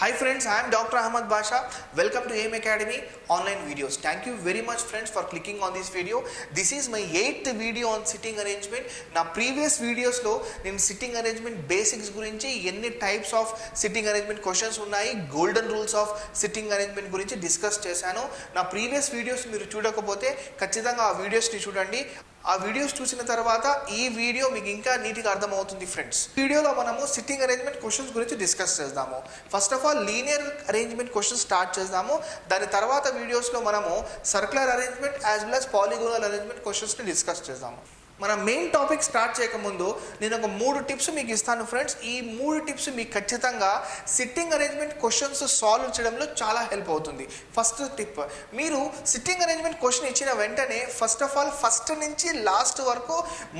Hi friends, I am Dr. Ahmad Basha. Welcome to AIM Academy online videos. Thank you very much friends for clicking on this video. This is my 8th video on sitting arrangement. Na previous videos lo nenu sitting arrangement basics gurinchi enni types of sitting arrangement questions unnayi, golden rules of sitting arrangement gurinchi discuss chesanu. Na previous videos మీరు చూడకపోతే ఖచ్చితంగా ఆ videos ని చూడండి. ఆ videos చూసిన తర్వాత ఈ వీడియో మీకు ఇంకా నీట్గా అర్థమవుతుంది ఫ్రెండ్స్. వీడియోలో మనము సిట్టింగ్ అరేంజ్మెంట్ క్వశ్చన్స్ గురించి డిస్కస్ చేద్దాము. First of all linear arrangement questions start చేద్దాము. దాని తర్వాత వీడియోస్లో మనము circular arrangement as well as polygonal arrangement క్వశ్చన్స్ని డిస్కస్ చేద్దాము. మన మెయిన్ టాపిక్ స్టార్ట్ చేయకముందు నేను ఒక 3 టిప్స్ మీకు ఇస్తాను ఫ్రెండ్స్. ఈ 3 టిప్స్ మీకు ఖచ్చితంగా సిట్టింగ్ అరేంజ్మెంట్ క్వశ్చన్స్ సాల్వ్ చేయడంలో చాలా హెల్ప్ అవుతుంది. ఫస్ట్ టిప్, మీరు సిట్టింగ్ అరేంజ్మెంట్ క్వశ్చన్ ఇచ్చిన వెంటనే ఫస్ట్ ఆఫ్ ఆల్ ఫస్ట్ నుంచి లాస్ట్ వరకు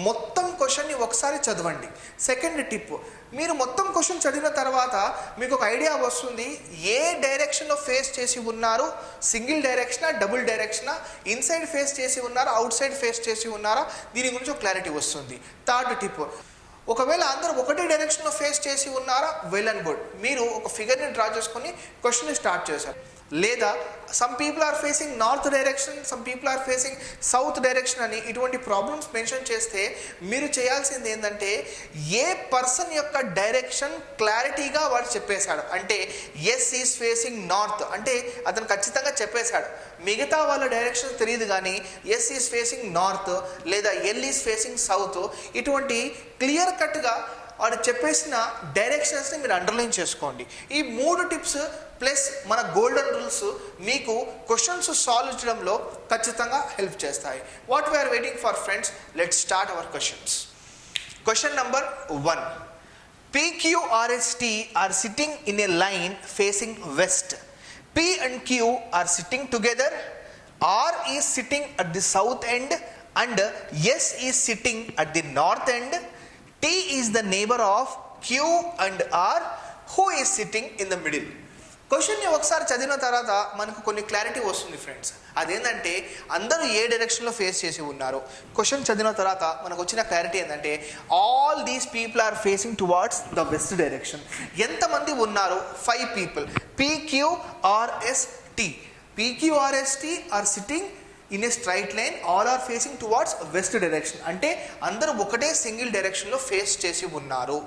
మొత్తం క్వశ్చన్ని ఒకసారి చదవండి. సెకండ్ టిప్, మీరు మొత్తం క్వశ్చన్ చదివిన తర్వాత మీకు ఒక ఐడియా వస్తుంది ఏ డైరెక్షన్లో ఫేస్ చేసి ఉన్నారు, సింగిల్ డైరెక్షనా డబుల్ డైరెక్షనా, ఇన్సైడ్ ఫేస్ చేసి ఉన్నారా అవుట్ సైడ్ ఫేస్ చేసి ఉన్నారా, దీని గురించి ఒక క్లారిటీ వస్తుంది. థర్డ్ టిప్, ఒకవేళ అందరూ ఒకటే డైరెక్షన్లో ఫేస్ చేసి ఉన్నారా, వెల్ అండ్ గుడ్, మీరు ఒక ఫిగర్ని డ్రా చేసుకొని క్వశ్చన్ని స్టార్ట్ చేశారు. లేదా some people are facing north direction, some people are facing south direction అని ఇటువంటి ప్రాబ్లమ్స్ మెన్షన్ చేస్తే మీరు చేయాల్సింది ఏంటంటే ఏ పర్సన్ యొక్క డైరెక్షన్ క్లారిటీగా వాడు చెప్పేశాడు. అంటే ఎస్ ఈజ్ ఫేసింగ్ నార్త్ అంటే అతను ఖచ్చితంగా చెప్పేశాడు. మిగతా వాళ్ళ డైరెక్షన్ తెలియదు కానీ ఎస్ ఈజ్ ఫేసింగ్ నార్త్ లేదా ఎల్ ఈజ్ ఫేసింగ్ సౌత్, ఇటువంటి క్లియర్ కట్గా వాడు చెప్పేసిన డైరెక్షన్స్ని మీరు అండర్లైన్ చేసుకోండి. ఈ 3 టిప్స్ ప్లస్ మన గోల్డెన్ రూల్స్ మీకు క్వశ్చన్స్ సాల్వ్ చేయడంలో ఖచ్చితంగా హెల్ప్ చేస్తాయి. What we are waiting for friends, let's start our questions. Question number 1, PQRST are sitting in a line facing west. P and Q are sitting together. R is sitting at the south end and S is sitting at the north end. T is the neighbor of Q and R. Who is sitting in the middle? క్వశ్చన్ని ఒకసారి చదివిన తర్వాత మనకు కొన్ని clarity వస్తుంది friends. అదేంటంటే అందరూ ఏ డైరెక్షన్లో ఫేస్ చేసి ఉన్నారు. క్వశ్చన్ చదివిన తర్వాత మనకు వచ్చిన క్లారిటీ ఏంటంటే all these people are facing towards the west direction. ఎంతమంది ఉన్నారు? 5 people. PQRST. PQRST are sitting in a straight line, all are facing towards west direction. అంటే అందరూ ఒకటే సింగిల్ డైరెక్షన్లో ఫేస్ చేసి ఉన్నారు.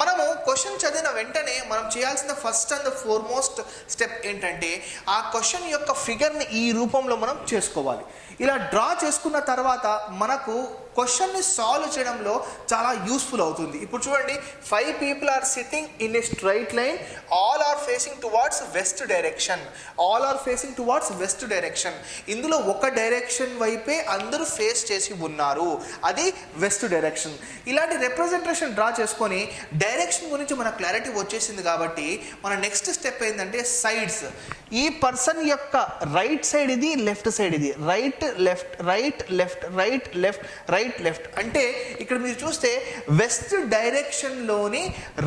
మనము క్వశ్చన్ చదివిన వెంటనే మనం చేయాల్సిన ఫస్ట్ అండ్ ఫార్మోస్ట్ స్టెప్ ఏంటంటే ఆ క్వశ్చన్ యొక్క ఫిగర్ని ఈ రూపంలో మనం చేసుకోవాలి. ఇలా డ్రా చేసుకున్న తర్వాత మనకు క్వశ్చన్ని సాల్వ్ చేయడంలో చాలా యూస్ఫుల్ అవుతుంది. ఇప్పుడు చూడండి, 5 people are sitting in a straight line, all are facing towards west direction. All are facing towards west direction. ఇందులో ఒక డైరెక్షన్ వైపే అందరూ ఫేస్ చేసి ఉన్నారు, అది వెస్ట్ డైరెక్షన్. ఇలాంటి రిప్రజెంటేషన్ డ్రా చేసుకొని డైరెక్షన్ గురించి మన క్లారిటీ వచ్చేసింది కాబట్టి మన నెక్స్ట్ స్టెప్ ఏంటంటే సైడ్స్. ఈ పర్సన్ యొక్క రైట్ సైడ్ ఇది, లెఫ్ట్ సైడ్ ఇది. Right left right left right left right left. అంటే ఇక్కడ మీరు చూస్తే వెస్ట్ డైరెక్షన్లోని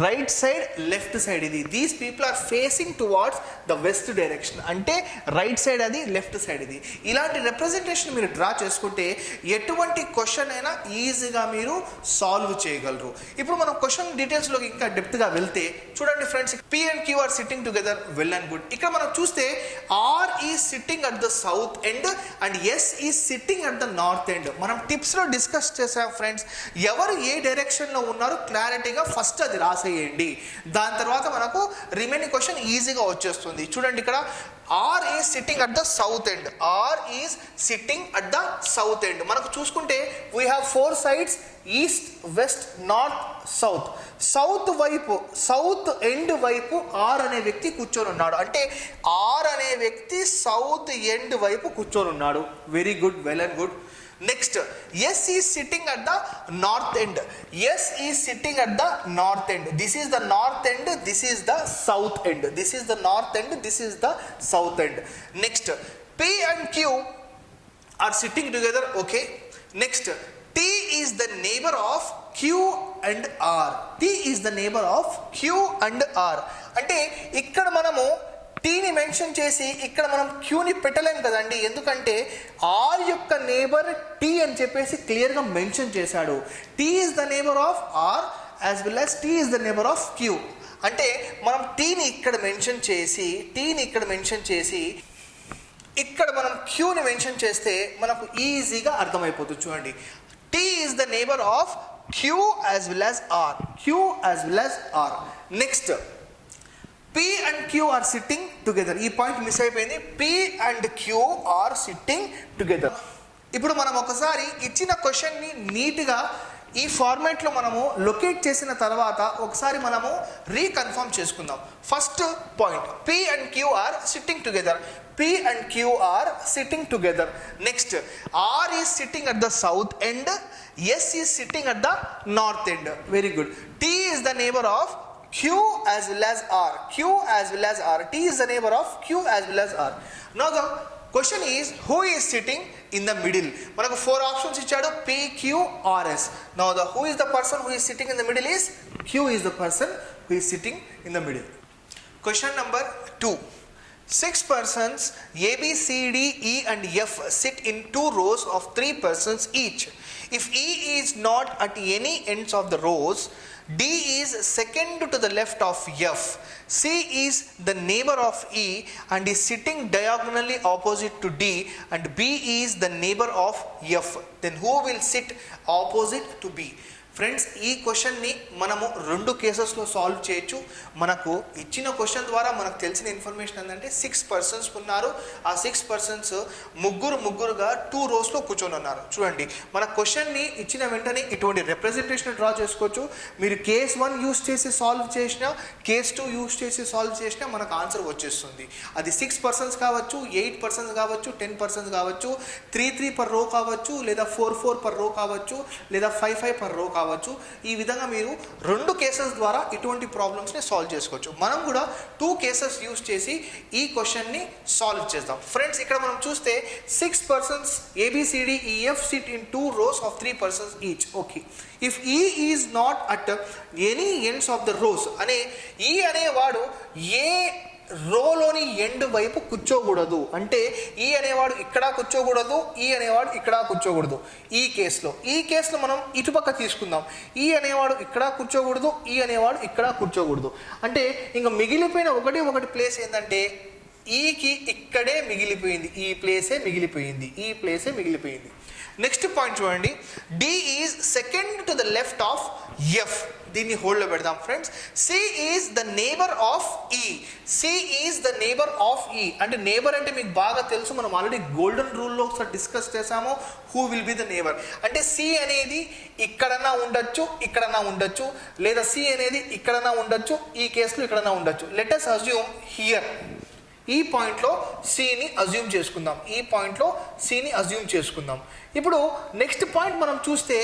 రైట్ సైడ్ లెఫ్ట్ సైడ్ ఇది. These people are facing towards the west direction. అంటే రైట్ సైడ్ అది, లెఫ్ట్ సైడ్ ఇది. ఇలాంటి రిప్రజెంటేషన్ మీరు డ్రా చేసుకుంటే ఎటువంటి క్వశ్చన్ అయినా ఈజీగా మీరు సాల్వ్ చేయగలరు. ఇప్పుడు మనం క్వశ్చన్ డీటెయిల్స్లోకి ఇంకా డెప్త్గా వెళ్తే చూడండి friends, P and Q are sitting together, well and good. ఇక్కడ మనం చూస్తే R is sitting at the south end and S is sitting at the north end. మనం టిప్స్లో డిస్కస్ చేసాం ఫ్రెండ్స్. ఎవరు ఏ డైరెక్షన్లో ఉన్నారో క్లారిటీగా ఫస్ట్ అది రాసేయండి. దాని తర్వాత మనకు రిమైనింగ్ క్వశ్చన్ ఈజీగా వచ్చేస్తుంది. చూడండి, ఇక్కడ R is sitting at the south end. R is sitting at the south end. మనకు చూసుకుంటే we have 4 sides, east west north south. South వైపు, సౌత్ ఎండ్ వైపు R అనే వ్యక్తి కూర్చొని ఉన్నాడు. అంటే R అనే వ్యక్తి సౌత్ ఎండ్ వైపు కూర్చొని ఉన్నాడు. Very good, well and good. Next, S is sitting at the north end. S is sitting at the north end. This is the north end, this is the south end. This is the north end, this is the south end. Next, P and Q are sitting together. Okay. Next, T is the neighbor of Q and R. T is the neighbor of Q and R. అంటే ఇక్కడ మనము టీని mention చేసి ఇక్కడ మనం క్యూని పెట్టలేం కదండి. ఎందుకంటే ఆర్ యొక్క నేబర్ టీ అని చెప్పేసి క్లియర్గా మెన్షన్ చేశాడు. T is the neighbour of R as well as T is the neighbour of Q. అంటే మనం టీని ఇక్కడ మెన్షన్ చేసి ఇక్కడ మనం క్యూని మెన్షన్ చేస్తే మనకు ఈజీగా అర్థమైపోతుంది. చూడండి, T is the neighbour of Q as well as R. Next, P and Q are sitting together. ఈ పాయింట్ మిస్ అయిపోయింది. P and Q are sitting together. ఇప్పుడు మనం ఒకసారి ఇచ్చిన క్వశ్చన్ని నీట్గా ఈ ఫార్మాట్లో మనము లొకేట్ చేసిన తర్వాత ఒకసారి మనము రీకన్ఫర్మ్ చేసుకుందాం. First point, P and Q are sitting together. P and Q are sitting together. Next, R is sitting at the south end. S is sitting at the north end. Very good. T is the neighbor of Q as well as R. T is the neighbor of Q as well as R. Now the question is, who is sitting in the middle? మనకు 4 options ఇచ్చాడు, P, Q, R, S. Now the who is the person who is sitting in the middle is Q is the person who is sitting in the middle. Question number 2. 6 persons A, B, C, D, E and F sit in 2 rows of 3 persons each. If E is not at any ends of the rows, D is second to the left of F, C is the neighbor of E and is sitting diagonally opposite to D, and B is the neighbor of F, then who will sit opposite to B? Friends, ఈ క్వశ్చన్ని మనము 2 కేసెస్లో solve చేయొచ్చు. మనకు ఇచ్చిన question ద్వారా మనకు తెలిసిన ఇన్ఫర్మేషన్ ఏంటంటే 6 పర్సన్స్ ఉన్నారు. ఆ 6 పర్సన్స్ ముగ్గురుగా 2 రోస్లో కూర్చొని ఉన్నారు. చూడండి, మన క్వశ్చన్ని ఇచ్చిన వెంటనే ఇటువంటి రిప్రజెంటేషన్ డ్రా చేసుకోవచ్చు. మీరు కేస్ 1 యూస్ చేసి సాల్వ్ చేసినా, కేస్ 2 యూస్ చేసి సాల్వ్ చేసినా మనకు ఆన్సర్ వచ్చేస్తుంది. అది 6 పర్సన్స్ కావచ్చు, 8 పర్సన్స్ కావచ్చు, 10 పర్సన్స్ కావచ్చు, 3 పర్ రో కావచ్చు, లేదా 4 పర్ రో కావచ్చు, లేదా 5 పర్ రో కావచ్చు. ఈ విధంగా మీరు 2 కేసెస్ ద్వారా ఇటువంటి ప్రాబ్లమ్స్ని సాల్వ్ చేసుకోవచ్చు. మనం కూడా 2 కేసెస్ యూస్ చేసి ఈ క్వశ్చన్ని సాల్వ్ చేద్దాం. ఫ్రెండ్స్, ఇక్కడ మనం చూస్తే 6 persons ABCDEF sit in 2 rows of 3 persons each. Okay, if E is not at any ends of the rows అనే E అనేవాడు ఏ రోలోని ఎండ్ వైపు కూర్చోకూడదు. అంటే ఈ అనేవాడు ఇక్కడ కూర్చోకూడదు, ఈ అనేవాడు ఇక్కడ కూర్చోకూడదు. ఈ కేసులో మనం ఇటుపక్క తీసుకుందాం. ఈ అనేవాడు ఇక్కడ కూర్చోకూడదు, ఈ అనేవాడు ఇక్కడ కూర్చోకూడదు. అంటే ఇంకా మిగిలిపోయిన ఒకటి ప్లేస్ ఏంటంటే ఈకి ఇక్కడే మిగిలిపోయింది, ఈ ప్లేసే మిగిలిపోయింది. నెక్స్ట్ పాయింట్ చూడండి, D is second to the left of F. దీన్ని హోల్డ్లో పెడదాం friends. C is the neighbour of E. అంటే నేబర్ అంటే మీకు బాగా తెలుసు, మనం ఆల్రెడీ గోల్డెన్ రూల్లో ఒకసారి డిస్కస్ చేసాము. Who will be the neighbour అంటే C అనేది ఇక్కడన్నా ఉండొచ్చు, లేదా C అనేది ఇక్కడన్నా ఉండొచ్చు, ఈ కేసులో ఇక్కడన్నా ఉండొచ్చు. లెట్ us assume హియర్ ఈ పాయింట్లో సిని అజ్యూమ్ చేసుకుందాం. ఇప్పుడు నెక్స్ట్ పాయింట్ మనం చూస్తే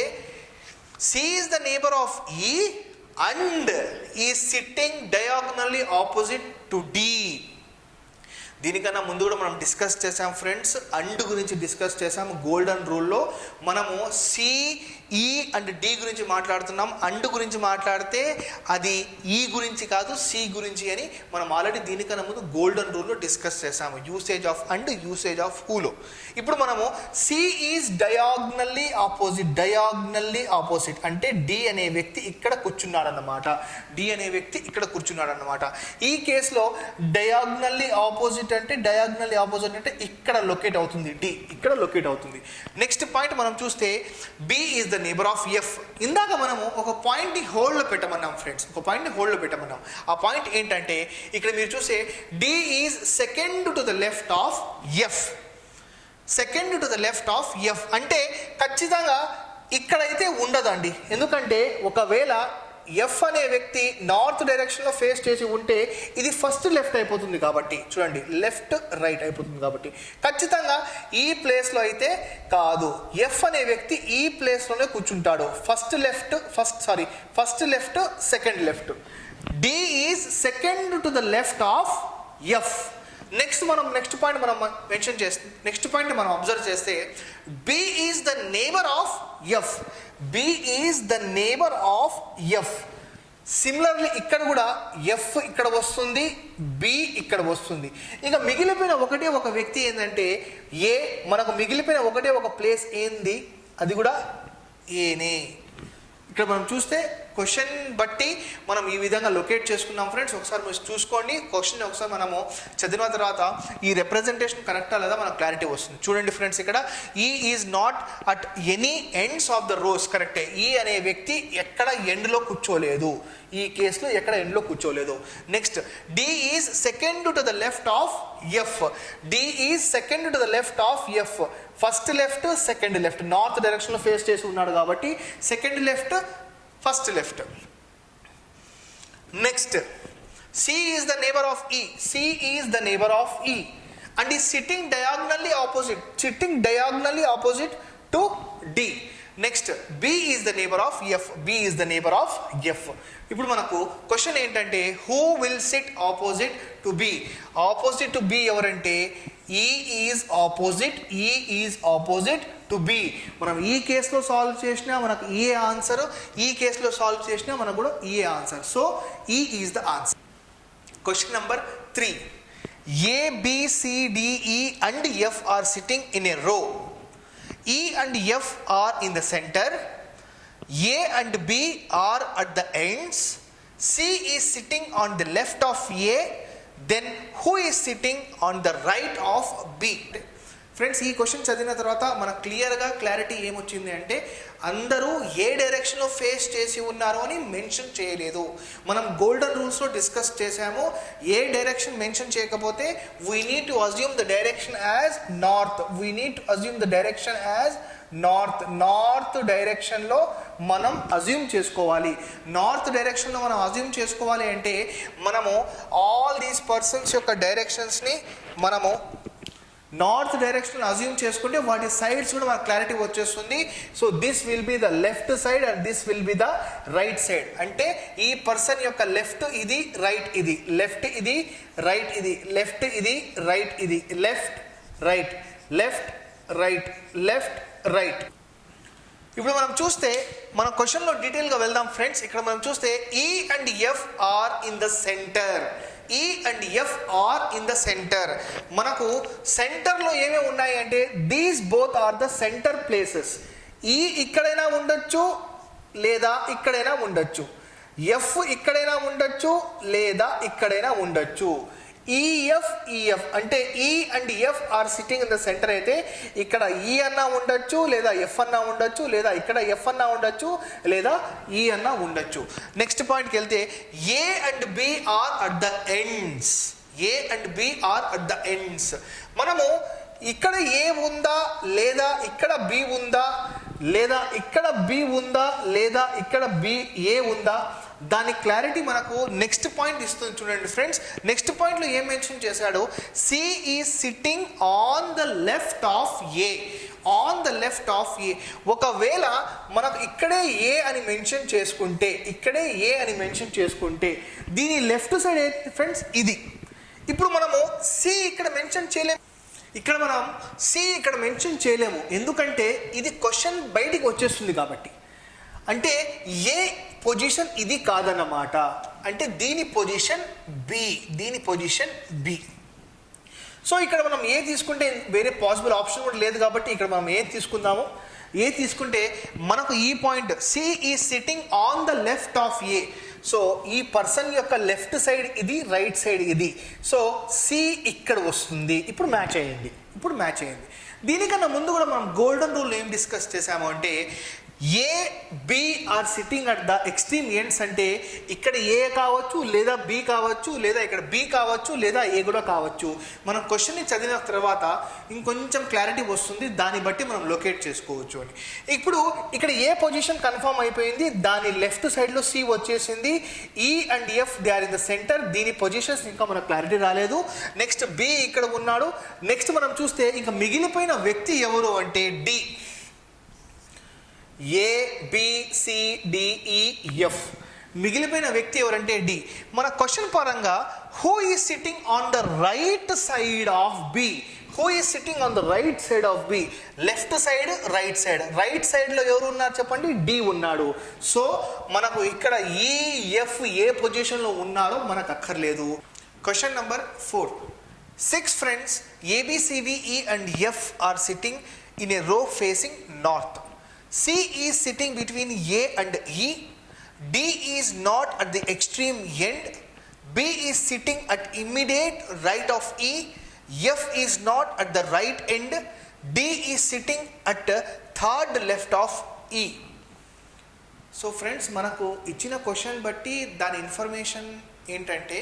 C is the neighbor of E and is sitting diagonally opposite to D. దీనికన్నా ముందు కూడా మనం డిస్కస్ చేసాం ఫ్రెండ్స్, అండ్ గురించి డిస్కస్ చేసాము. గోల్డెన్ రూల్లో మనము C, E అండ్ D గురించి మాట్లాడుతున్నాం. అండ్ గురించి మాట్లాడితే అది E గురించి కాదు, C గురించి అని మనం ఆల్రెడీ దీనికన్నా ముందు గోల్డెన్ రూల్లో డిస్కస్ చేసాము, usage of and, usage of హూలో. ఇప్పుడు మనము C ఈజ్ డయాగ్నల్లీ ఆపోజిట్ అంటే D అనే వ్యక్తి ఇక్కడ కూర్చున్నాడు అన్నమాట. ఈ కేసులో డయాగ్నల్లీ ఆపోజిట్ అంటే ఇక్కడ లొకేట్ అవుతుంది, D ఇక్కడ లొకేట్ అవుతుంది. నెక్స్ట్ పాయింట్ మనం చూస్తే B is the neighbour of F. ఇందాక మనము ఒక పాయింట్ని హోల్డ్లో పెట్టమన్నాం ఫ్రెండ్స్, ఆ పాయింట్ ఏంటంటే ఇక్కడ మీరు చూసే D is second to the left of F. అంటే ఖచ్చితంగా ఇక్కడైతే ఉండదండి. ఎందుకంటే ఒకవేళ F అనే వ్యక్తి నార్త్ డైరెక్షన్లో ఫేస్ చేసి ఉంటే ఇది ఫస్ట్ లెఫ్ట్ అయిపోతుంది కాబట్టి, చూడండి లెఫ్ట్ రైట్ అయిపోతుంది కాబట్టి ఖచ్చితంగా ఈ ప్లేస్లో అయితే కాదు. F అనే వ్యక్తి ఈ ప్లేస్లోనే కూర్చుంటాడు. First left second left. D is second to the left of F. Next point మనం అబ్జర్వ్ చేస్తే B is the neighbour of F. Similarly ఇక్కడ కూడా F ఇక్కడ వస్తుంది, B ఇక్కడ వస్తుంది. ఇక మిగిలిపోయిన ఒక వ్యక్తి ఏంటంటే మనకు మిగిలిపోయిన ఒక ప్లేస్ ఏంది, అది కూడా ఏనే. ఇక్కడ మనం చూస్తే క్వశ్చన్ బట్టి మనం ఈ విధంగా లొకేట్ చేసుకున్నాం ఫ్రెండ్స్. ఒకసారి మీరు చూసుకోండి, క్వశ్చన్ ఒకసారి మనము చదివిన తర్వాత ఈ రిప్రజెంటేషన్ కరెక్టా లేదా మనకు క్లారిటీ వస్తుంది. చూడండి ఫ్రెండ్స్, ఇక్కడ ఈ is not at any ends of the rose. కరెక్టే, ఈ అనే వ్యక్తి ఎక్కడ ఎండ్లో కూర్చోలేదు, ఈ కేసులో ఎక్కడ ఎండ్లో కూర్చోలేదు. Next, D is second to the left of F. D is second to the left of F. First left, second left, north డైరెక్షన్లో ఫేస్ చేసి ఉన్నాడు కాబట్టి second left, first left. Next, C is the neighbour of E. C is the neighbour of E and is sitting diagonally opposite. Sitting diagonally opposite to D. Next, B is the neighbour of F. B is the neighbour of F. ఇప్పుడు మనకు question ఏంటంటే who will SIT opposite to be. Opposite to be ఎవరంటే ఈ is opposite. ఈ is opposite to be. మనం ఈ కేసులో solve చేసినా మనకు ఈ ఆన్సర్, ఈ కేసులో సాల్వ్ చేసినా మనకు కూడా ఈ ఆన్సర్. సో ఈ is the answer. Question number 3. A, B, C, D, E and F are sitting in a row. E and F are in the center. A and B are at the ends. C is sitting on the left of A. Then who is sitting on the right of B? Friends, ఈ question చదివిన తర్వాత మనకు క్లియర్గా clarity ఏమొచ్చింది అంటే అందరూ ఏ డైరెక్షన్లో face చేసి ఉన్నారు అని మెన్షన్ చేయలేదు. మనం గోల్డెన్ రూల్స్లో డిస్కస్ చేసాము. ఏ డైరెక్షన్ మెన్షన్ చేయకపోతే we need to assume the direction as north. We need to assume the direction as north. North డైరెక్షన్లో మనం అజ్యూమ్ చేసుకోవాలి. నార్త్ డైరెక్షన్లో మనం అజ్యూమ్ చేసుకోవాలి అంటే మనము ఆల్ దీస్ పర్సన్స్ యొక్క డైరెక్షన్స్ని మనము నార్త్ డైరెక్షన్ అజ్యూమ్ చేసుకుంటే వాటి సైడ్స్ కూడా మనకు క్లారిటీ వచ్చేస్తుంది. So this will be the left side and this will be the right side. అంటే ఈ పర్సన్ యొక్క లెఫ్ట్ ఇది, రైట్ ఇది, లెఫ్ట్ ఇది, రైట్ ఇది, లెఫ్ట్ ఇది, రైట్ ఇది, left right, left right, left right. ఇప్పుడు మనం చూస్తే మన క్వశ్చన్లో డీటెయిల్గా వెళ్దాం ఫ్రెండ్స్. ఇక్కడ మనం చూస్తే E and F are in the centre. E and F are in the centre. మనకు సెంటర్లో ఏమేమి ఉన్నాయి అంటే these both are the centre places. E ఇక్కడైనా ఉండొచ్చు లేదా ఇక్కడైనా ఉండొచ్చు. ఎఫ్ ఇక్కడైనా ఉండొచ్చు లేదా ఇక్కడైనా ఉండొచ్చు. ఈఎఫ్, ఈఎఫ్ అంటే ఈ and F are sitting in the centre అయితే ఇక్కడ ఈ అన్నా ఉండొచ్చు లేదా ఎఫ్ అన్నా ఉండొచ్చు లేదా ఇక్కడ ఎఫ్ అన్నా ఉండొచ్చు లేదా ఈ అన్నా ఉండొచ్చు. నెక్స్ట్ పాయింట్కి వెళ్తే A and B are at the ends. A and B are at the ends. మనము ఇక్కడ ఏ ఉందా లేదా ఇక్కడ బి ఉందా లేదా ఇక్కడ బి ఉందా లేదా ఇక్కడ బి ఏ ఉందా, దాని క్లారిటీ మనకు నెక్స్ట్ పాయింట్ ఇస్తుంది. చూడండి ఫ్రెండ్స్, నెక్స్ట్ పాయింట్లో ఏం మెన్షన్ చేశాడు, C is sitting on the left of A. On the left of A. ఒకవేళ మనకు ఇక్కడే ఏ అని మెన్షన్ చేసుకుంటే, ఇక్కడే ఏ అని మెన్షన్ చేసుకుంటే దీని లెఫ్ట్ సైడ్ ఏంటి ఫ్రెండ్స్, ఇది. ఇప్పుడు మనము సి ఇక్కడ మెన్షన్ చేయలేము. ఇక్కడ మనం సి ఇక్కడ మెన్షన్ చేయలేము ఎందుకంటే ఇది క్వశ్చన్ బయటికి వచ్చేస్తుంది కాబట్టి. అంటే ఏ పొజిషన్ ఇది కాదన్నమాట. అంటే దీని పొజిషన్ బి, దీని పొజిషన్ బి. సో ఇక్కడ మనం ఏ తీసుకుంటే వేరే పాసిబుల్ ఆప్షన్ కూడా లేదు కాబట్టి ఇక్కడ మనం ఏ తీసుకుందాము. ఏ తీసుకుంటే మనకు ఈ point C is sitting on the left of A. So ఈ పర్సన్ యొక్క లెఫ్ట్ సైడ్ ఇది, రైట్ సైడ్ ఇది. సో సి ఇక్కడ వస్తుంది. ఇప్పుడు మ్యాచ్ అయ్యింది. ఇప్పుడు మ్యాచ్ అయ్యింది. దీనికన్నా ముందు కూడా మనం గోల్డెన్ రూల్ ఏం డిస్కస్ చేసాము అంటే A B are sitting at the extreme ends. అంటే ఇక్కడ ఏ కావచ్చు లేదా బి కావచ్చు లేదా ఇక్కడ బి కావచ్చు లేదా ఏ కూడా కావచ్చు. మనం క్వశ్చన్ని చదివిన తర్వాత ఇంకొంచెం క్లారిటీ వస్తుంది, దాన్ని బట్టి మనం లొకేట్ చేసుకోవచ్చు అని. ఇప్పుడు ఇక్కడ ఏ పొజిషన్ కన్ఫర్మ్ అయిపోయింది, దాని లెఫ్ట్ సైడ్లో సి వచ్చేసింది. E and F they are in the centre. దీని పొజిషన్స్ ఇంకా మనకు క్లారిటీ రాలేదు. నెక్స్ట్ బి ఇక్కడ ఉన్నాడు. నెక్స్ట్ మనం చూస్తే ఇంకా మిగిలిపోయిన వ్యక్తి ఎవరు అంటే D. A B C D E F. మిగిలిపోయిన వ్యక్తి ఎవరంటే డి. మన క్వశ్చన్ పరంగా who is sitting on the right side of B. Who is sitting on the right side of B. Left side, right side. Right సైడ్లో ఎవరు ఉన్నారు చెప్పండి, D ఉన్నాడు. సో మనకు ఇక్కడ ఈ ఎఫ్ ఏ పొజిషన్లో ఉన్నారో మనకు అక్కర్లేదు. Question number 4. 6 friends A, B, C, D, E and F are sitting in a row facing north. C is sitting between A and E. D is not at the extreme end, B is sitting at immediate right of E, F is not at the right end, D is sitting at third left of E. So friends, మనకు ఇచ్చిన question బట్టి దాని information ఏంటంటే,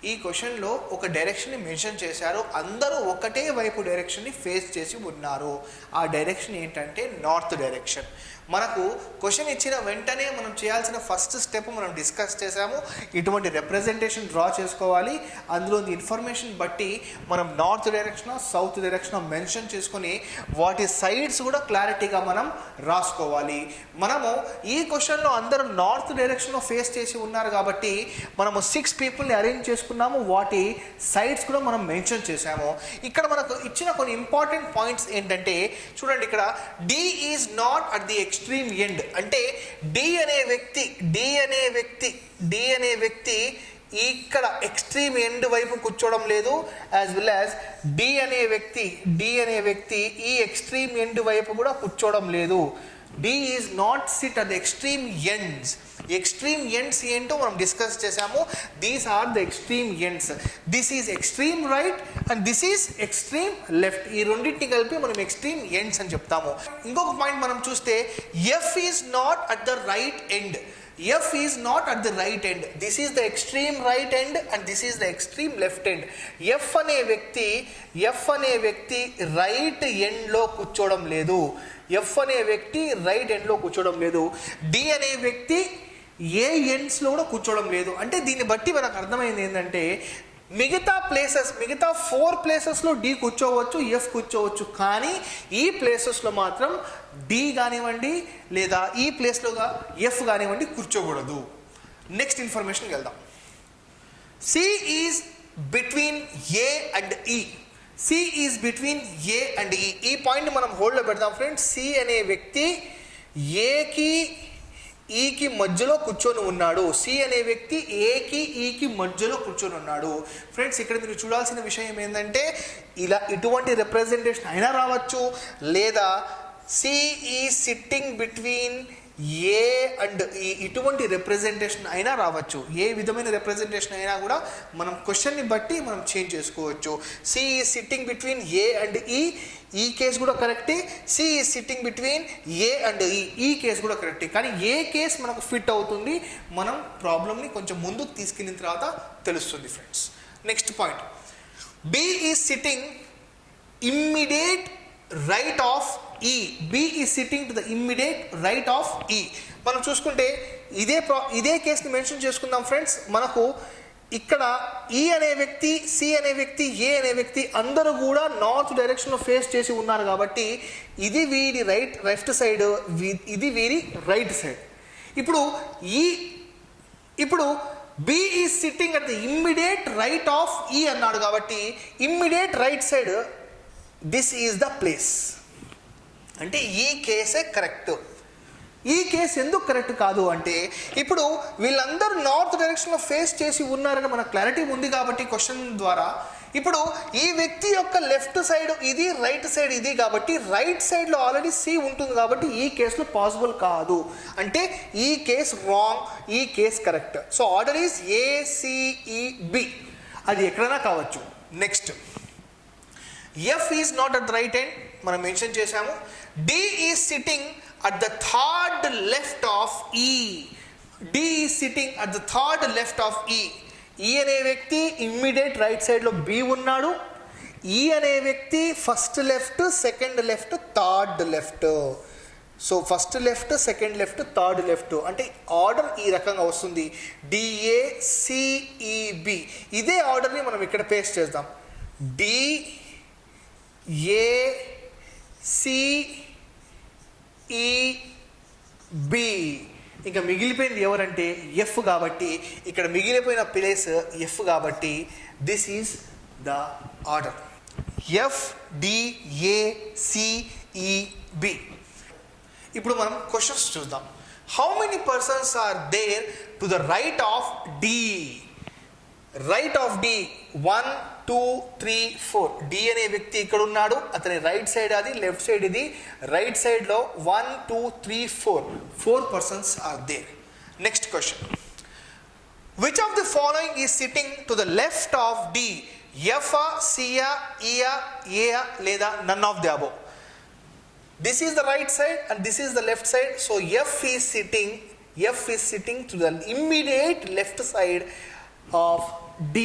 ఈ క్వశ్చన్లో ఒక డైరెక్షన్ని mention చేశారు, అందరూ ఒకటే వైపు డైరెక్షన్ని ఫేస్ చేసి ఉన్నారు. ఆ డైరెక్షన్ ఏంటంటే నార్త్ డైరెక్షన్. మనకు క్వశ్చన్ ఇచ్చిన వెంటనే మనం చేయాల్సిన ఫస్ట్ స్టెప్ మనం డిస్కస్ చేసాము. ఇటువంటి రిప్రజెంటేషన్ డ్రా చేసుకోవాలి. అందులో ఇన్ఫర్మేషన్ బట్టి మనం north direction south direction mention చేసుకొని వాటి సైడ్స్ కూడా క్లారిటీగా మనం రాసుకోవాలి. మనము ఈ క్వశ్చన్లో అందరూ నార్త్ డైరెక్షన్లో ఫేస్ చేసి ఉన్నారు కాబట్టి మనము 6 పీపుల్ని అరేంజ్ చేసుకున్నాము. వాటి సైడ్స్ కూడా మనం మెన్షన్ చేసాము. ఇక్కడ మనకు ఇచ్చిన కొన్ని ఇంపార్టెంట్ పాయింట్స్ ఏంటంటే చూడండి, ఇక్కడ D is not at the extreme end. అంటే డి అనే వ్యక్తి ఇక్కడ ఎక్స్ట్రీమ్ ఎండ్ వైపు కూర్చోవడం లేదు. యాజ్ వెల్ యాజ్ డి అనే వ్యక్తి ఈ ఎక్స్ట్రీమ్ ఎండ్ వైపు కూడా కూర్చోవడం లేదు. D is not sit at the extreme ends. Extreme ends ఏంటో మనం డిస్కస్ చేసాము. These are the extreme ends. This is extreme right and this is extreme left. ఈ రెండింటిని కలిపి మనం ఎక్స్ట్రీమ్ ఎండ్స్ అని చెప్తాము. ఇంకొక పాయింట్ మనం చూస్తే F is not at the right end. F is not at the right end. This is the extreme right end and this is the extreme left end. F అనే వ్యక్తి right end లో కూర్చోవడం లేదు. Right end లో కూర్చోవడం లేదు. D అనే వ్యక్తి ఏ ఎండ్స్ లో కూడా కూర్చోవడం లేదు. అంటే దీన్ని బట్టి మనకు అర్థమైంది ఏంటంటే మిగతా 4 ప్లేసెస్లో డి కూర్చోవచ్చు, ఎఫ్ కూర్చోవచ్చు, కానీ ఈ ప్లేసెస్లో మాత్రం డి కానివ్వండి లేదా ఈ ప్లేస్లో ఎఫ్ కానివ్వండి కూర్చోకూడదు. నెక్స్ట్ ఇన్ఫర్మేషన్కి వెళ్దాం. C is between A and E. ఈ పాయింట్ మనం హోల్డ్లో పెడతాం ఫ్రెండ్స్. సి అనే వ్యక్తి ఏకి ఈకి మధ్యలో కూర్చొని ఉన్నాడు. సి అనే వ్యక్తి ఏకి ఈకి మధ్యలో కూర్చొని ఉన్నాడు. ఫ్రెండ్స్, ఇక్కడ మీరు చూడాల్సిన విషయం ఏంటంటే ఇటువంటి రిప్రజెంటేషన్ అయినా రావచ్చు, లేదా సి ఈ సిట్టింగ్ బిట్వీన్ ఏ అండ్ ఈ, ఇటువంటి రిప్రజెంటేషన్ అయినా రావచ్చు. ఏ విధమైన రిప్రజెంటేషన్ అయినా కూడా మనం క్వశ్చన్ని బట్టి మనం చేంజ్ చేసుకోవచ్చు. సి ఈ సిట్టింగ్ బిట్వీన్ ఏ అండ్ ఈ కేసు కూడా కరెక్టే. సి ఈ సిట్టింగ్ బిట్వీన్ ఏ అండ్ ఈ కేసు కూడా కరెక్టే. కానీ ఏ కేసు మనకు ఫిట్ అవుతుంది, మనం ప్రాబ్లమ్ని కొంచెం ముందుకు తీసుకెళ్ళిన తర్వాత తెలుస్తుంది friends. Next point, B is sitting immediate right of E. B is sitting to the immediate right of E. మనం చూసుకుంటే ఇదే కేసుని మెన్షన్ చేసుకుందాం ఫ్రెండ్స్. మనకు ఇక్కడ ఈ అనే వ్యక్తి, సి అనే వ్యక్తి, ఏ అనే వ్యక్తి అందరూ కూడా నార్త్ డైరెక్షన్లో ఫేస్ చేసి ఉన్నారు కాబట్టి ఇది వీరి లెఫ్ట్ సైడ్, ఇది వీరి రైట్ సైడ్. ఇప్పుడు B is sitting at the immediate right of E అన్నాడు కాబట్టి immediate right side this is the place. అంటే ఈ కేసే కరెక్ట్. ఈ కేసు ఎందుకు కరెక్ట్ కాదు అంటే ఇప్పుడు వీళ్ళందరూ నార్త్ డైరెక్షన్లో ఫేస్ చేసి ఉన్నారని మనకు క్లారిటీ ఉంది కాబట్టి క్వశ్చన్ ద్వారా ఇప్పుడు ఈ వ్యక్తి యొక్క లెఫ్ట్ సైడ్ ఇది, రైట్ సైడ్ ఇది కాబట్టి రైట్ సైడ్లో ఆల్రెడీ సి ఉంటుంది కాబట్టి ఈ కేసులో పాసిబుల్ కాదు. అంటే ఈ కేసు రాంగ్, ఈ case correct. So order is A C E B, అది ఎక్కడైనా కావచ్చు. Next, F is not at right end మనం మెన్షన్ చేశాము. D is sitting at the third left of E. D is sitting at the third left of E. E అనే వ్యక్తి immediate right సైడ్లో B ఉన్నాడు. E అనే వ్యక్తి first left, second left, third left. So first left, second left, third left. అంటే order ఈ రకంగా వస్తుంది, DACEB. ఇదే ఆర్డర్ని మనం ఇక్కడ పేస్ట్ చేద్దాం, DACEB. ఇంకా మిగిలిపోయింది ఎవరంటే ఎఫ్ కాబట్టి ఇక్కడ మిగిలిపోయిన ప్లేస్ ఎఫ్ కాబట్టి this is the order, FDACEB. ఇప్పుడు మనం క్వశ్చన్స్ చూద్దాం. How many persons are there to the right of D? Right of D 1 2 3 4. D అనే వ్యక్తి ఇక్కడ ఉన్నాడు, అతని రైట్ సైడ్ అది, లెఫ్ట్ సైడ్ ఇది. రైట్ సైడ్లో 1 2 3 4 persons are there. Next question, which of the following is sitting to the left of D? F, సియా, ఇయా, ఏయా లేదా none of the above? This is the right side and this is the left side. So F is sitting to the immediate left side of D.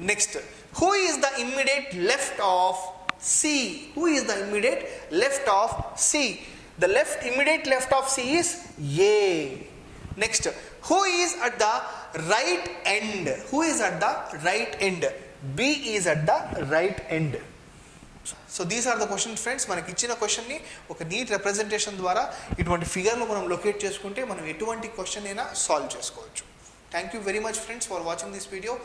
Next, who is the immediate left of C? Who is the immediate left of C? The immediate left of C is A. Next, who is at the right end? Who is at the right end? B is at the right end. So these are the question friends. మనకి ఇచ్చిన క్వశ్చన్ని ఒక neat representation ద్వారా ఇటువంటి ఫిగర్లో మనం locate చేసుకుంటే మనం ఎటువంటి క్వశ్చన్ అయినా సాల్వ్ చేసుకోవచ్చు. Thank you very much friends for watching this video.